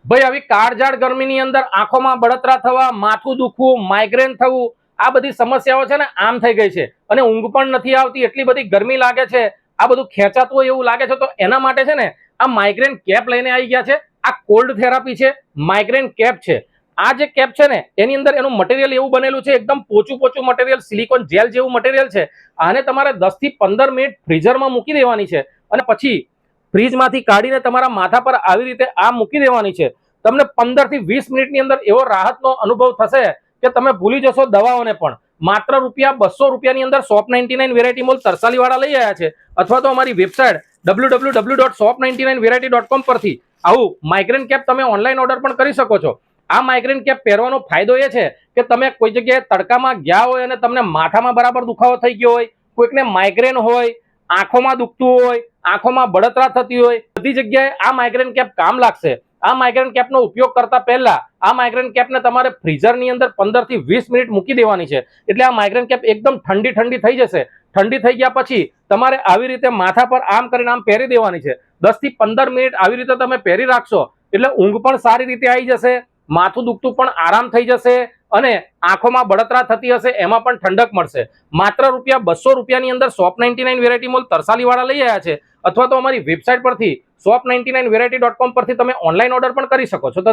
ભાઈ આવી કાળઝાળ ગરમીની અંદર આંખોમાં બળતરા થવા, માથું દુખવું, માઇગ્રેન થવું, આ બધી સમસ્યાઓ છે ને આમ થઈ ગઈ છે અને ઊંઘ પણ નથી આવતી, એટલી બધી ગરમી લાગે છે, આ બધું ખેંચાતું હોય એવું લાગે છે. તો એના માટે છે ને આ માઇગ્રેન કેપ લઈને આવી ગયા છે. આ કોલ્ડ થેરાપી છે, માઇગ્રેન કેપ છે. આ જે કેપ છે ને એની અંદર એનું મટીરિયલ એવું બનેલું છે, એકદમ પોચું પોચું મટીરિયલ, સિલિકોન જેલ જેવું મટીરિયલ છે. આને તમારે 10 થી 15 મિનિટ ફ્રીઝરમાં મૂકી દેવાની છે અને પછી ફ્રીજમાંથી કાઢીને તમારા માથા પર આવી રીતે આ મૂકી દેવાની છે. તમને 15 થી 20 મિનિટની અંદર એવો રાહતનો અનુભવ થશે કે તમે ભૂલી જશો દવાઓને પણ. માત્ર ₹200 ની અંદર shop99 વેરાયટી મોલ તરસાલી વાળા લઈ આવ્યા છે, અથવા તો અમારી વેબસાઇટ www.shop99variety.com પરથી આવું માઇગ્રેન કેપ તમે ઓનલાઈન ઓર્ડર પણ કરી શકો છો. આ માઇગ્રેન કેપ પહેરવાનો ફાયદો એ છે કે તમે કોઈ જગ્યાએ તડકામાં ગયા હોય અને તમને માથામાં બરાબર દુખાવો થઈ ગયો હોય, કોઈકને માઇગ્રેન હોય, આંખોમાં દુખતું હોય, આંખોમાં બળતરા થતી હોય, બધી જગ્યાએ આ માઇગ્રેન કેપ કામ લાગશે. આ માઇગ્રેન કેપનો ઉપયોગ કરતા પહેલા આ માઇગ્રેન કેપને તમારે ફ્રીઝરની અંદર 15 થી 20 મિનિટ મૂકી દેવાની છે. એટલે આ માઇગ્રેન કેપ એકદમ ઠંડી ઠંડી થઈ જશે. ઠંડી થઈ ગયા પછી તમારે આવી રીતે માથા પર આમ કરીને આમ પહેરી દેવાની છે. 10 થી 15 મિનિટ આવી રીતે તમે પહેરી રાખશો એટલે ઊંઘ પણ સારી રીતે આવી જશે, માથું દુખતું પણ આરામ થઈ જશે અને આંખોમાં બળતરા થતી હશે એમાં પણ ઠંડક મળશે. માત્ર ₹200 ની અંદર shop99 વેરાયટી મોલ તરસાલી વાળા લઈ આવ્યા છે, અથવા તો અમારી વેબસાઇટ પરથી shop99variety.com પરથી તમે ઓનલાઈન ઓર્ડર પણ કરી શકો છો.